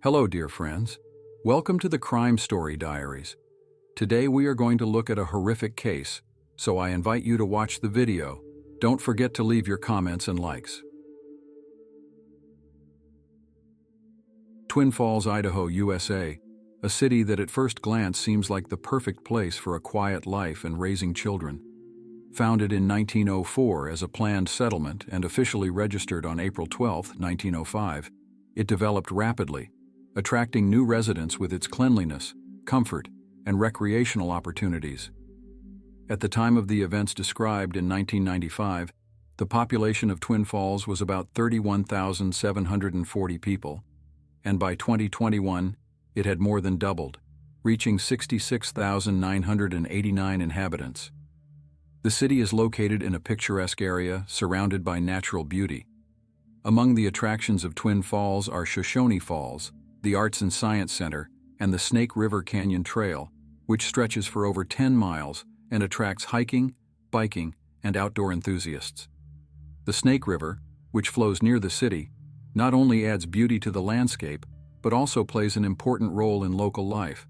Hello, dear friends. Welcome to the Crime Story Diaries. Today we are going to look at a horrific case, so I invite you to watch the video. Don't forget to leave your comments and likes. Twin Falls, Idaho, USA, a city that at first glance seems like the perfect place for a quiet life and raising children. Founded in 1904 as a planned settlement and officially registered on April 12, 1905, it developed rapidly, attracting new residents with its cleanliness, comfort, and recreational opportunities. At the time of the events described in 1995, the population of Twin Falls was about 31,740 people, and by 2021, it had more than doubled, reaching 66,989 inhabitants. The city is located in a picturesque area surrounded by natural beauty. Among the attractions of Twin Falls are Shoshone Falls, the Arts and Science Center, and the Snake River Canyon Trail, which stretches for over 10 miles and attracts hiking, biking, and outdoor enthusiasts. The Snake River, which flows near the city, not only adds beauty to the landscape, but also plays an important role in local life,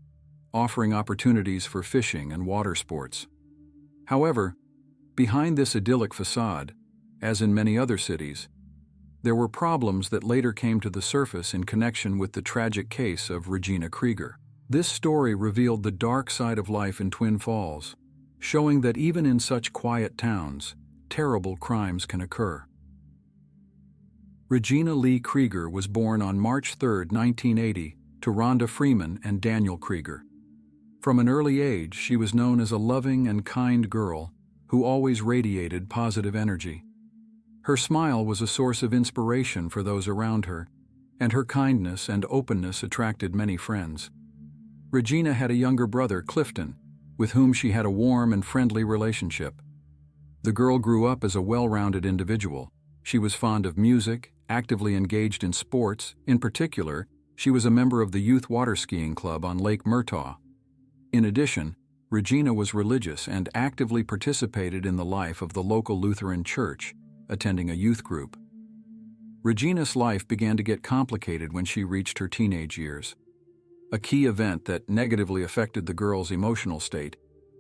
offering opportunities for fishing and water sports. However, behind this idyllic facade, as in many other cities, there were problems that later came to the surface in connection with the tragic case of Regina Krieger. This story revealed the dark side of life in Twin Falls, showing that even in such quiet towns, terrible crimes can occur. Regina Lee Krieger was born on March 3, 1980, to Rhonda Freeman and Daniel Krieger. From an early age, she was known as a loving and kind girl who always radiated positive energy. Her smile was a source of inspiration for those around her, and her kindness and openness attracted many friends. Regina had a younger brother, Clifton, with whom she had a warm and friendly relationship. The girl grew up as a well-rounded individual. She was fond of music, actively engaged in sports. In particular, she was a member of the Youth Water Skiing Club on Lake Murtaugh. In addition, Regina was religious and actively participated in the life of the local Lutheran church, attending a youth group. Regina's life began to get complicated when she reached her teenage years. A key event that negatively affected the girl's emotional state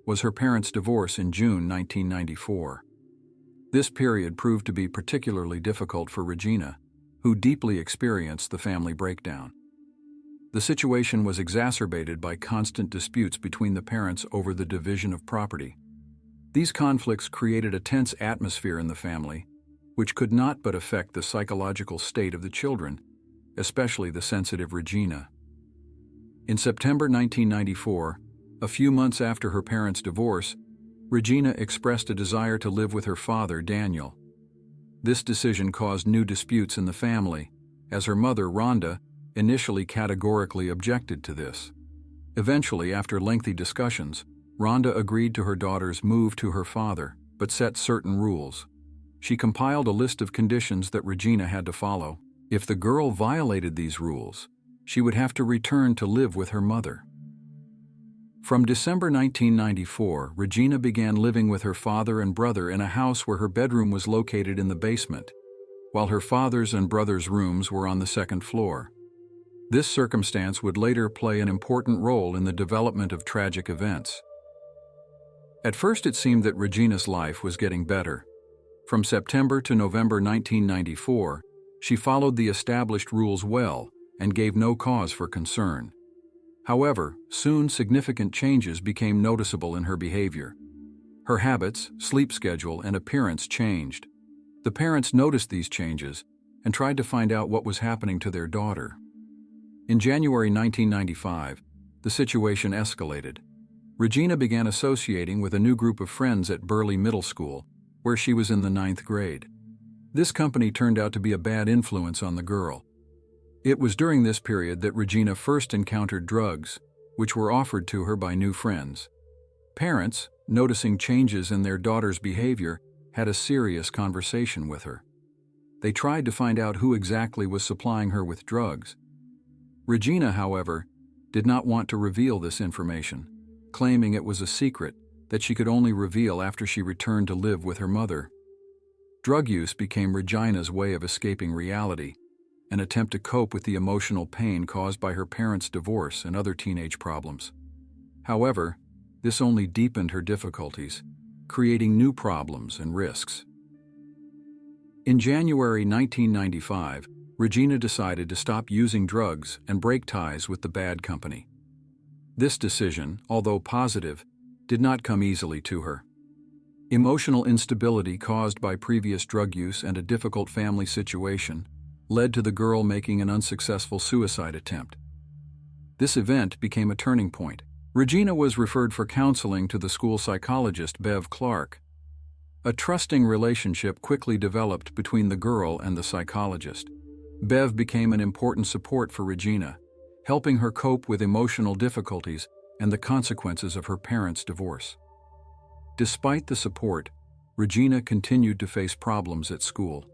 was her parents' divorce in June 1994. This period proved to be particularly difficult for Regina, who deeply experienced the family breakdown. The situation was exacerbated by constant disputes between the parents over the division of property. These conflicts created a tense atmosphere in the family, which could not but affect the psychological state of the children, especially the sensitive Regina. In September 1994, a few months after her parents' divorce, Regina expressed a desire to live with her father, Daniel. This decision caused new disputes in the family, as her mother, Rhonda, initially categorically objected to this. Eventually, after lengthy discussions, Rhonda agreed to her daughter's move to her father, but set certain rules. She compiled a list of conditions that Regina had to follow. If the girl violated these rules, she would have to return to live with her mother. From December 1994, Regina began living with her father and brother in a house where her bedroom was located in the basement, while her father's and brother's rooms were on the second floor. This circumstance would later play an important role in the development of tragic events. At first, it seemed that Regina's life was getting better. From September to November 1994, she followed the established rules well and gave no cause for concern. However, soon significant changes became noticeable in her behavior. Her habits, sleep schedule, and appearance changed. The parents noticed these changes and tried to find out what was happening to their daughter. In January 1995, the situation escalated. Regina began associating with a new group of friends at Burley Middle School, where she was in the 9th grade. This company turned out to be a bad influence on the girl. It was during this period that Regina first encountered drugs, which were offered to her by new friends. Parents, noticing changes in their daughter's behavior, had a serious conversation with her. They tried to find out who exactly was supplying her with drugs. Regina, however, did not want to reveal this information, claiming it was a secret that she could only reveal after she returned to live with her mother. Drug use became Regina's way of escaping reality, an attempt to cope with the emotional pain caused by her parents' divorce and other teenage problems. However, this only deepened her difficulties, creating new problems and risks. In January 1995, Regina decided to stop using drugs and break ties with the bad company. This decision, although positive, did not come easily to her. Emotional instability caused by previous drug use and a difficult family situation led to the girl making an unsuccessful suicide attempt. This event became a turning point. Regina was referred for counseling to the school psychologist Bev Clark. A trusting relationship quickly developed between the girl and the psychologist. Bev became an important support for Regina, helping her cope with emotional difficulties and the consequences of her parents' divorce. Despite the support, Regina continued to face problems at school.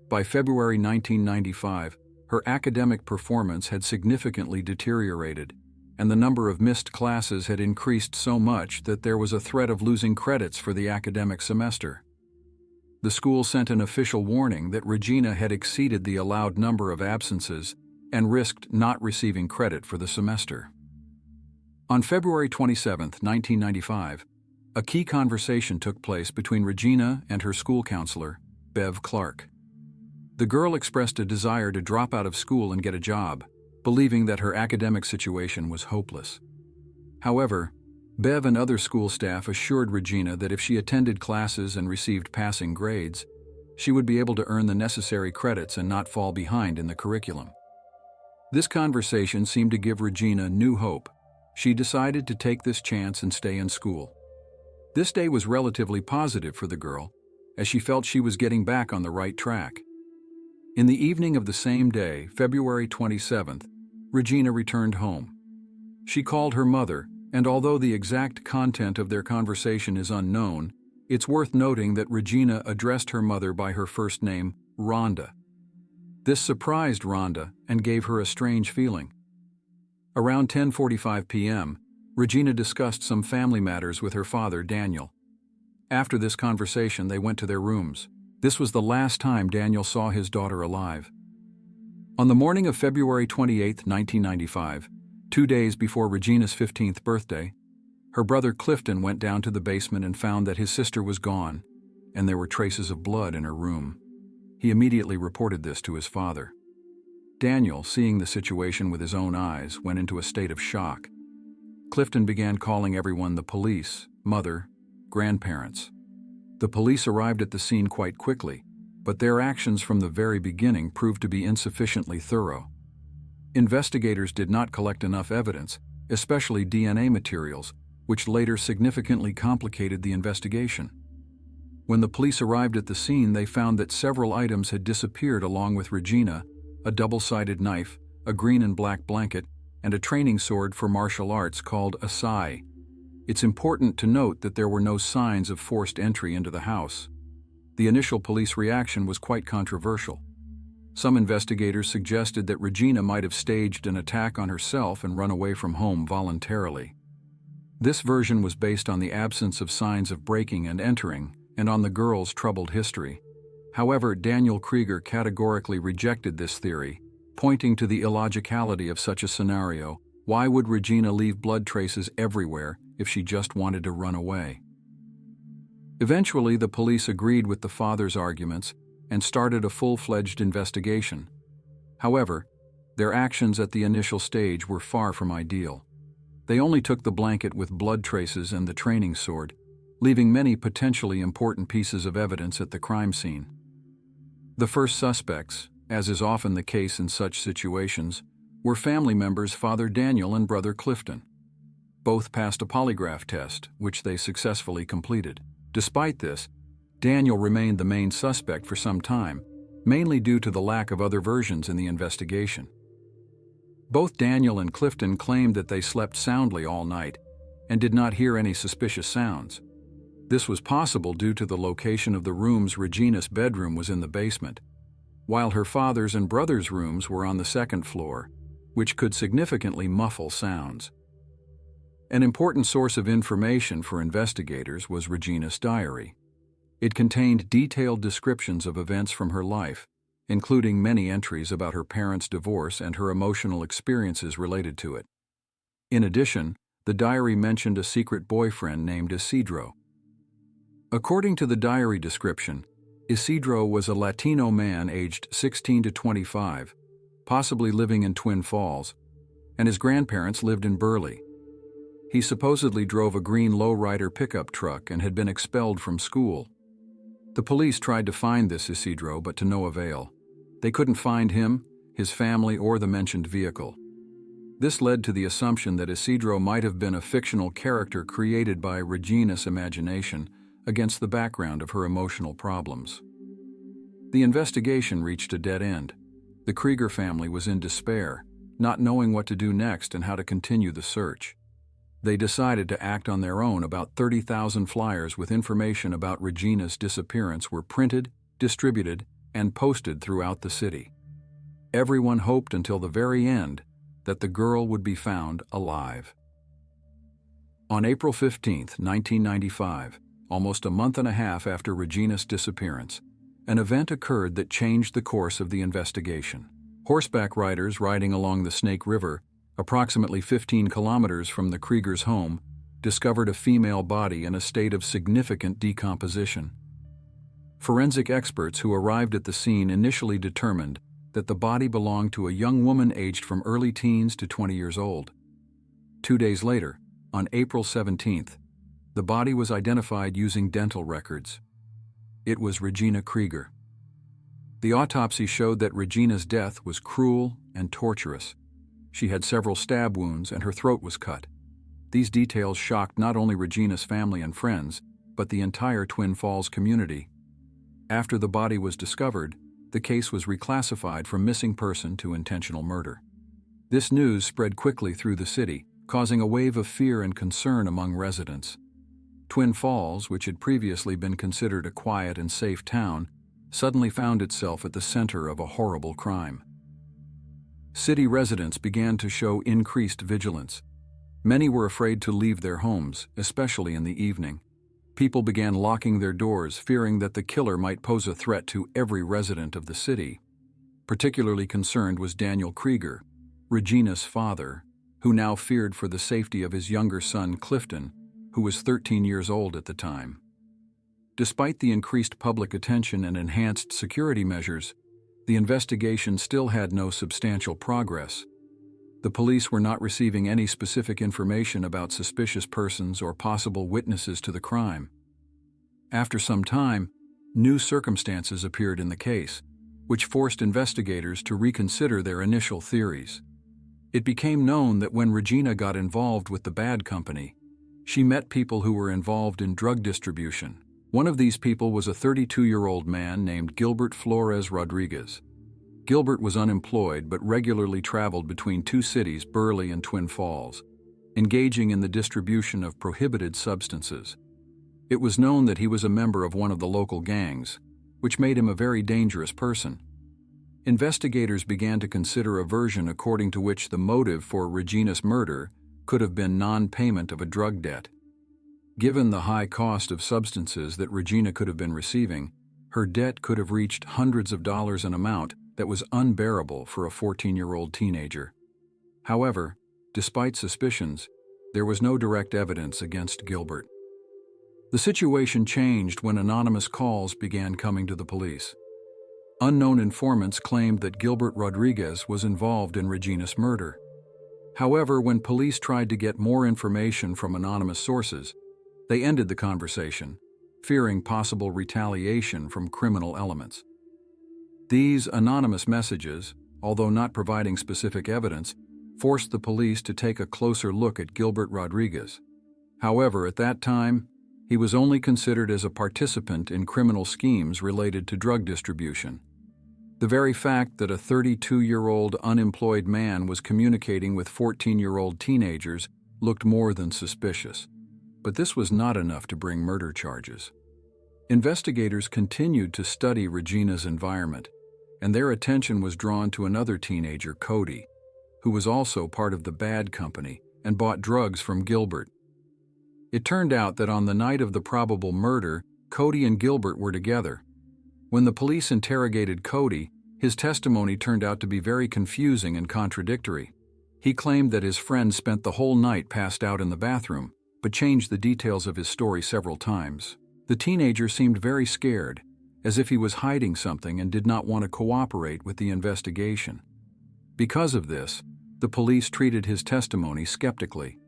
By February 1995, her academic performance had significantly deteriorated, and the number of missed classes had increased so much that there was a threat of losing credits for the academic semester. The school sent an official warning that Regina had exceeded the allowed number of absences and risked not receiving credit for the semester. On February 27, 1995, a key conversation took place between Regina and her school counselor, Bev Clark. The girl expressed a desire to drop out of school and get a job, believing that her academic situation was hopeless. However, Bev and other school staff assured Regina that if she attended classes and received passing grades, she would be able to earn the necessary credits and not fall behind in the curriculum. This conversation seemed to give Regina new hope. She decided to take this chance and stay in school. This day was relatively positive for the girl, as she felt she was getting back on the right track. In the evening of the same day, February 27th, Regina returned home. She called her mother, and although the exact content of their conversation is unknown, it's worth noting that Regina addressed her mother by her first name, Rhonda. This surprised Rhonda and gave her a strange feeling. Around 10:45 p.m., Regina discussed some family matters with her father, Daniel. After this conversation, they went to their rooms. This was the last time Daniel saw his daughter alive. On the morning of February 28, 1995, 2 days before Regina's 15th birthday, her brother Clifton went down to the basement and found that his sister was gone, and there were traces of blood in her room. He immediately reported this to his father. Daniel, seeing the situation with his own eyes, went into a state of shock. Clifton began calling everyone: the police, mother, grandparents. The police arrived at the scene quite quickly, but their actions from the very beginning proved to be insufficiently thorough. Investigators did not collect enough evidence, especially DNA materials, which later significantly complicated the investigation. When the police arrived at the scene, they found that several items had disappeared along with Regina: a double-sided knife, a green and black blanket, and a training sword for martial arts called a sai. It's important to note that there were no signs of forced entry into the house. The initial police reaction was quite controversial. Some investigators suggested that Regina might have staged an attack on herself and run away from home voluntarily. This version was based on the absence of signs of breaking and entering and on the girl's troubled history. However, Daniel Krieger categorically rejected this theory, pointing to the illogicality of such a scenario. Why would Regina leave blood traces everywhere if she just wanted to run away? Eventually, the police agreed with the father's arguments and started a full-fledged investigation. However, their actions at the initial stage were far from ideal. They only took the blanket with blood traces and the training sword, leaving many potentially important pieces of evidence at the crime scene. The first suspects, as is often the case in such situations, were family members Father Daniel and Brother Clifton. Both passed a polygraph test, which they successfully completed. Despite this, Daniel remained the main suspect for some time, mainly due to the lack of other versions in the investigation. Both Daniel and Clifton claimed that they slept soundly all night and did not hear any suspicious sounds. This was possible due to the location of the rooms. Regina's bedroom was in the basement, while her father's and brother's rooms were on the second floor, which could significantly muffle sounds. An important source of information for investigators was Regina's diary. It contained detailed descriptions of events from her life, including many entries about her parents' divorce and her emotional experiences related to it. In addition, the diary mentioned a secret boyfriend named Isidro. According to the diary description, Isidro was a Latino man aged 16 to 25, possibly living in Twin Falls, and his grandparents lived in Burley. He supposedly drove a green lowrider pickup truck and had been expelled from school. The police tried to find this Isidro, but to no avail. They couldn't find him, his family, or the mentioned vehicle. This led to the assumption that Isidro might have been a fictional character created by Regina's imagination against the background of her emotional problems. The investigation reached a dead end. The Krieger family was in despair, not knowing what to do next and how to continue the search. They decided to act on their own. About 30,000 flyers with information about Regina's disappearance were printed, distributed, and posted throughout the city. Everyone hoped until the very end that the girl would be found alive. On April 15, 1995, almost a month and a half after Regina's disappearance, an event occurred that changed the course of the investigation. Horseback riders riding along the Snake River, approximately 15 kilometers from the Kriegers' home, discovered a female body in a state of significant decomposition. Forensic experts who arrived at the scene initially determined that the body belonged to a young woman aged from early teens to 20 years old. 2 days later, on April 17th, the body was identified using dental records. It was Regina Krieger. The autopsy showed that Regina's death was cruel and torturous. She had several stab wounds and her throat was cut. These details shocked not only Regina's family and friends, but the entire Twin Falls community. After the body was discovered, the case was reclassified from missing person to intentional murder. This news spread quickly through the city, causing a wave of fear and concern among residents. Twin Falls, which had previously been considered a quiet and safe town, suddenly found itself at the center of a horrible crime. City residents began to show increased vigilance. Many were afraid to leave their homes, especially in the evening. People began locking their doors, fearing that the killer might pose a threat to every resident of the city. Particularly concerned was Daniel Krieger, Regina's father, who now feared for the safety of his younger son Clifton, who was 13 years old at the time. Despite the increased public attention and enhanced security measures, the investigation still had no substantial progress. The police were not receiving any specific information about suspicious persons or possible witnesses to the crime. After some time, new circumstances appeared in the case, which forced investigators to reconsider their initial theories. It became known that when Regina got involved with the bad company, she met people who were involved in drug distribution. One of these people was a 32-year-old man named Gilbert Flores Rodriguez. Gilbert was unemployed but regularly traveled between two cities, Burley and Twin Falls, engaging in the distribution of prohibited substances. It was known that he was a member of one of the local gangs, which made him a very dangerous person. Investigators began to consider a version according to which the motive for Regina's murder could have been non-payment of a drug debt. Given the high cost of substances that Regina could have been receiving, her debt could have reached hundreds of dollars in amount that was unbearable for a 14-year-old teenager. However, despite suspicions, there was no direct evidence against Gilbert. The situation changed when anonymous calls began coming to the police. Unknown informants claimed that Gilbert Rodriguez was involved in Regina's murder. However, when police tried to get more information from anonymous sources, they ended the conversation, fearing possible retaliation from criminal elements. These anonymous messages, although not providing specific evidence, forced the police to take a closer look at Gilbert Rodriguez. However, at that time, he was only considered as a participant in criminal schemes related to drug distribution. The very fact that a 32-year-old unemployed man was communicating with 14-year-old teenagers looked more than suspicious. But this was not enough to bring murder charges. Investigators continued to study Regina's environment, and their attention was drawn to another teenager, Cody, who was also part of the bad company and bought drugs from Gilbert. It turned out that on the night of the probable murder, Cody and Gilbert were together. When the police interrogated Cody, His testimony turned out to be very confusing and contradictory. He claimed that his friend spent the whole night passed out in the bathroom, but changed the details of his story several times. The teenager seemed very scared, as if he was hiding something and did not want to cooperate with the investigation. Because of this, the police treated his testimony skeptically.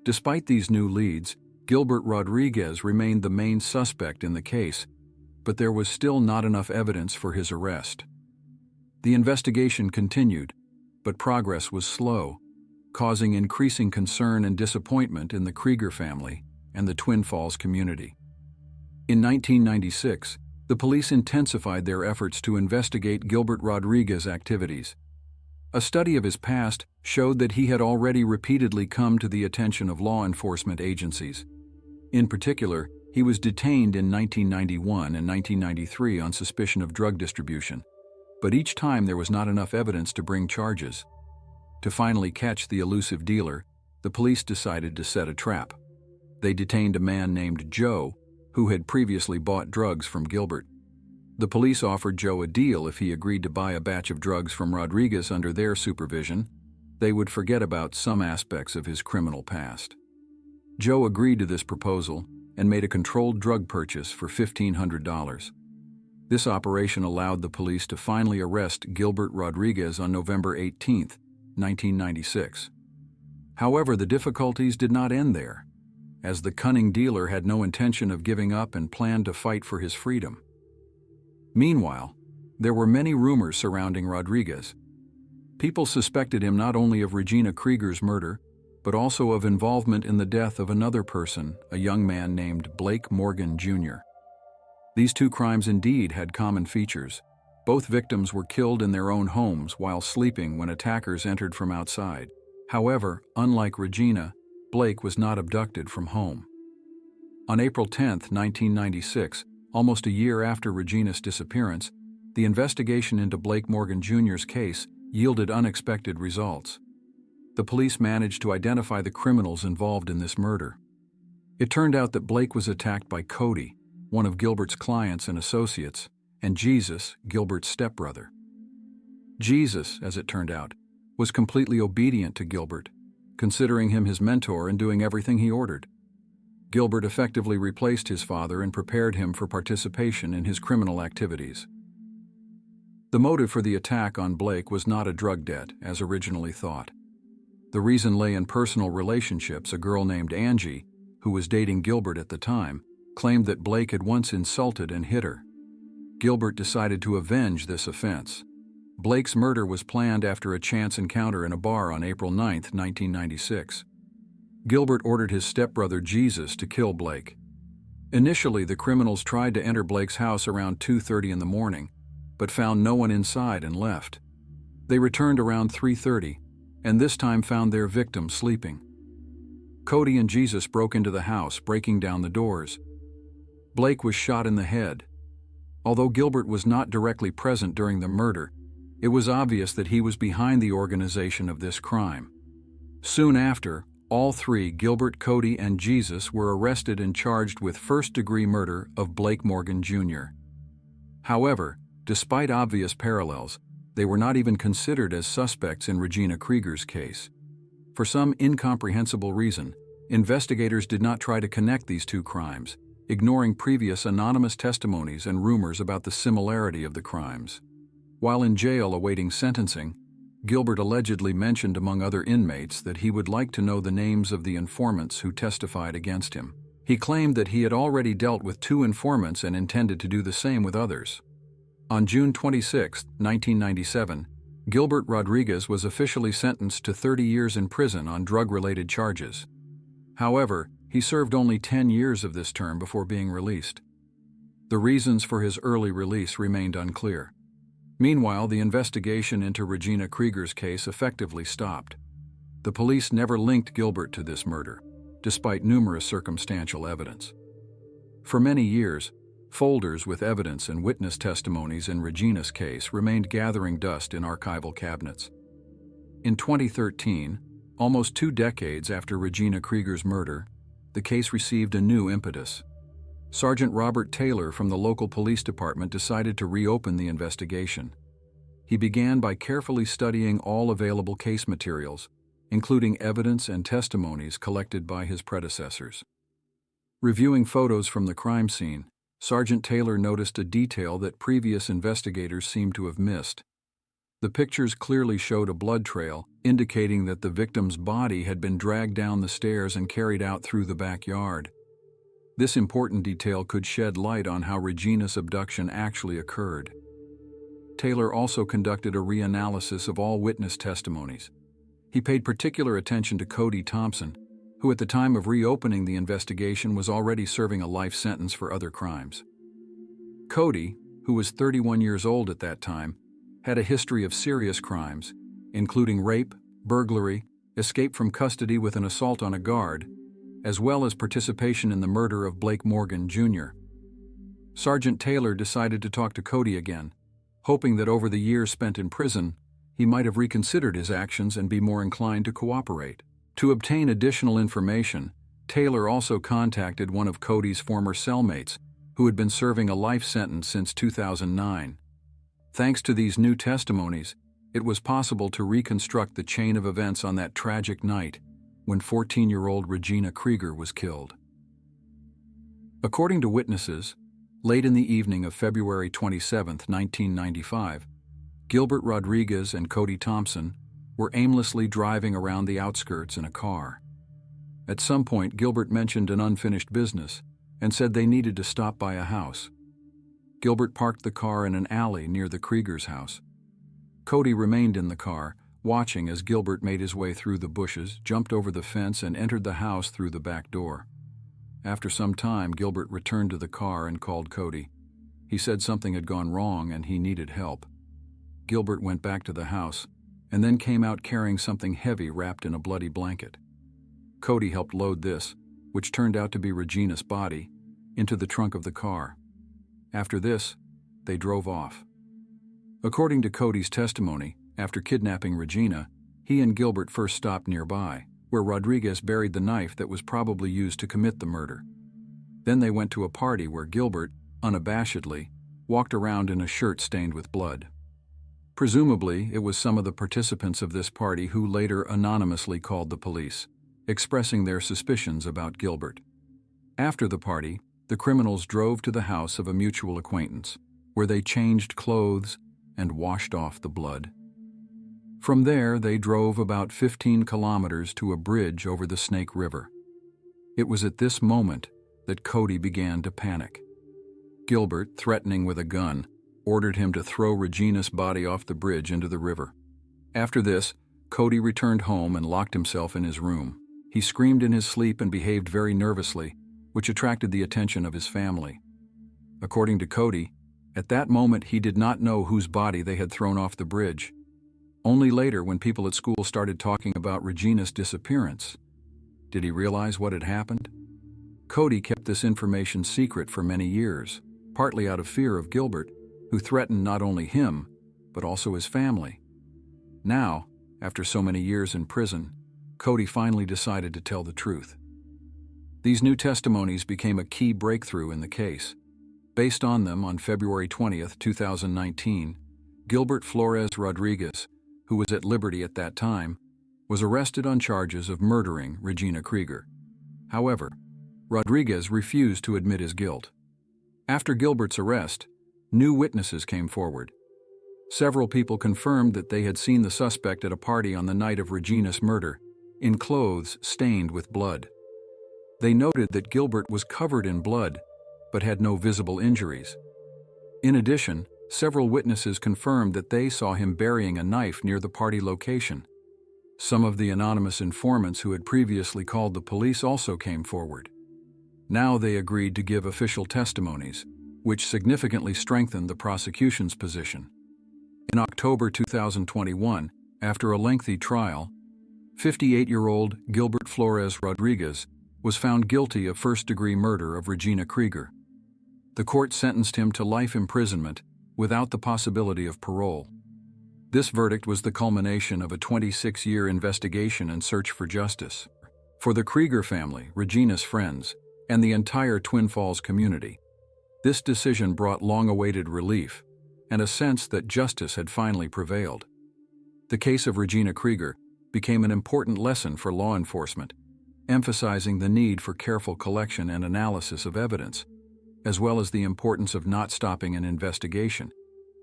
Despite these new leads, Gilbert Rodriguez remained the main suspect in the case, but there was still not enough evidence for his arrest. The investigation continued, but progress was slow, causing increasing concern and disappointment in the Krieger family and the Twin Falls community. In 1996, the police intensified their efforts to investigate Gilbert Rodriguez's activities. A study of his past showed that he had already repeatedly come to the attention of law enforcement agencies. In particular, he was detained in 1991 and 1993 on suspicion of drug distribution, but each time there was not enough evidence to bring charges. To finally catch the elusive dealer, the police decided to set a trap. They detained a man named Joe, who had previously bought drugs from Gilbert. The police offered Joe a deal if he agreed to buy a batch of drugs from Rodriguez under their supervision. They would forget about some aspects of his criminal past. Joe agreed to this proposal and made a controlled drug purchase for $1,500. This operation allowed the police to finally arrest Gilbert Rodriguez on November 18, 1996. However, the difficulties did not end there, as the cunning dealer had no intention of giving up and planned to fight for his freedom. Meanwhile, there were many rumors surrounding Rodriguez. People suspected him not only of Regina Krieger's murder, but also of involvement in the death of another person, a young man named Blake Morgan, Jr. These two crimes indeed had common features. Both victims were killed in their own homes while sleeping when attackers entered from outside. However, unlike Regina, Blake was not abducted from home. On April 10, 1996, almost a year after Regina's disappearance, the investigation into Blake Morgan Jr.'s case yielded unexpected results. The police managed to identify the criminals involved in this murder. It turned out that Blake was attacked by Cody, one of Gilbert's clients and associates, and Jesus, Gilbert's stepbrother. Jesus, as it turned out, was completely obedient to Gilbert, considering him his mentor and doing everything he ordered. Gilbert effectively replaced his father and prepared him for participation in his criminal activities. The motive for the attack on Blake was not a drug debt, as originally thought. The reason lay in personal relationships. A girl named Angie, who was dating Gilbert at the time, claimed that Blake had once insulted and hit her. Gilbert decided to avenge this offense. Blake's murder was planned after a chance encounter in a bar on April 9, 1996. Gilbert ordered his stepbrother Jesus to kill Blake. Initially, the criminals tried to enter Blake's house around 2:30 in the morning, but found no one inside and left. They returned around 3:30, and this time found their victim sleeping. Cody and Jesus broke into the house, breaking down the doors. Blake was shot in the head. Although Gilbert was not directly present during the murder, it was obvious that he was behind the organization of this crime. Soon after, all three, Gilbert, Cody, and Jesus, were arrested and charged with first-degree murder of Blake Morgan Jr. However, despite obvious parallels, they were not even considered as suspects in Regina Krieger's case. For some incomprehensible reason, investigators did not try to connect these two crimes, ignoring previous anonymous testimonies and rumors about the similarity of the crimes. While in jail awaiting sentencing, Gilbert allegedly mentioned among other inmates that he would like to know the names of the informants who testified against him. He claimed that he had already dealt with 2 informants and intended to do the same with others. On June 26, 1997, Gilbert Rodriguez was officially sentenced to 30 years in prison on drug-related charges. However, he served only 10 years of this term before being released. The reasons for his early release remained unclear. Meanwhile, the investigation into Regina Krieger's case effectively stopped. The police never linked Gilbert to this murder, despite numerous circumstantial evidence. For many years, folders with evidence and witness testimonies in Regina's case remained gathering dust in archival cabinets. In 2013, almost 2 decades after Regina Krieger's murder, the case received a new impetus. Sergeant Robert Taylor from the local police department decided to reopen the investigation. He began by carefully studying all available case materials, including evidence and testimonies collected by his predecessors. Reviewing photos from the crime scene, Sergeant Taylor noticed a detail that previous investigators seemed to have missed. The pictures clearly showed a blood trail, indicating that the victim's body had been dragged down the stairs and carried out through the backyard. This important detail could shed light on how Regina's abduction actually occurred. Taylor also conducted a reanalysis of all witness testimonies. He paid particular attention to Cody Thompson, who at the time of reopening the investigation was already serving a life sentence for other crimes. Cody, who was 31 years old at that time, had a history of serious crimes, including rape, burglary, escape from custody with an assault on a guard, as well as participation in the murder of Blake Morgan, Jr. Sergeant Taylor decided to talk to Cody again, hoping that over the years spent in prison, he might have reconsidered his actions and be more inclined to cooperate. To obtain additional information, Taylor also contacted one of Cody's former cellmates, who had been serving a life sentence since 2009. Thanks to these new testimonies, it was possible to reconstruct the chain of events on that tragic night when 14-year-old Regina Krieger was killed. According to witnesses, late in the evening of February 27, 1995, Gilbert Rodriguez and Cody Thompson were aimlessly driving around the outskirts in a car. At some point, Gilbert mentioned an unfinished business and said they needed to stop by a house. Gilbert parked the car in an alley near the Kriegers' house. Cody remained in the car, watching as Gilbert made his way through the bushes, jumped over the fence, and entered the house through the back door. After some time, Gilbert returned to the car and called Cody. He said something had gone wrong and he needed help. Gilbert went back to the house and then came out carrying something heavy wrapped in a bloody blanket. Cody helped load this, which turned out to be Regina's body, into the trunk of the car. After this, they drove off. According to Cody's testimony, after kidnapping Regina, he and Gilbert first stopped nearby, where Rodriguez buried the knife that was probably used to commit the murder. Then they went to a party where Gilbert, unabashedly, walked around in a shirt stained with blood. Presumably, it was some of the participants of this party who later anonymously called the police, expressing their suspicions about Gilbert. After the party, the criminals drove to the house of a mutual acquaintance, where they changed clothes and washed off the blood. From there, they drove about 15 kilometers to a bridge over the Snake River. It was at this moment that Cody began to panic. Gilbert, threatening with a gun, ordered him to throw Regina's body off the bridge into the river. After this, Cody returned home and locked himself in his room. He screamed in his sleep and behaved very nervously, which attracted the attention of his family. According to Cody, at that moment he did not know whose body they had thrown off the bridge. Only later, when people at school started talking about Regina's disappearance, did he realize what had happened. Cody kept this information secret for many years, partly out of fear of Gilbert, who threatened not only him, but also his family. Now, after so many years in prison, Cody finally decided to tell the truth. These new testimonies became a key breakthrough in the case. Based on them, on February 20, 2019, Gilbert Flores Rodriguez, who was at liberty at that time, was arrested on charges of murdering Regina Krieger. However, Rodriguez refused to admit his guilt. After Gilbert's arrest, new witnesses came forward. Several people confirmed that they had seen the suspect at a party on the night of Regina's murder, in clothes stained with blood. They noted that Gilbert was covered in blood, but had no visible injuries. In addition, several witnesses confirmed that they saw him burying a knife near the party location. Some of the anonymous informants who had previously called the police also came forward. Now they agreed to give official testimonies, which significantly strengthened the prosecution's position. In October 2021, after a lengthy trial, 58-year-old Gilbert Flores Rodriguez was found guilty of first-degree murder of Regina Krieger. The court sentenced him to life imprisonment without the possibility of parole. This verdict was the culmination of a 26-year investigation and search for justice. For the Krieger family, Regina's friends, and the entire Twin Falls community, this decision brought long-awaited relief and a sense that justice had finally prevailed. The case of Regina Krieger became an important lesson for law enforcement, emphasizing the need for careful collection and analysis of evidence, as well as the importance of not stopping an investigation,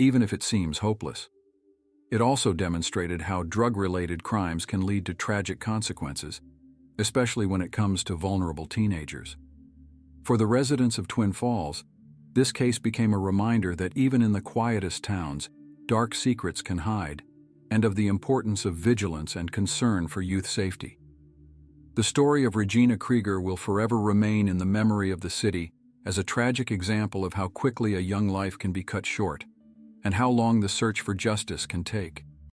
even if it seems hopeless. It also demonstrated how drug-related crimes can lead to tragic consequences, especially when it comes to vulnerable teenagers. For the residents of Twin Falls, this case became a reminder that even in the quietest towns, dark secrets can hide, and of the importance of vigilance and concern for youth safety. The story of Regina Krieger will forever remain in the memory of the city as a tragic example of how quickly a young life can be cut short, and how long the search for justice can take.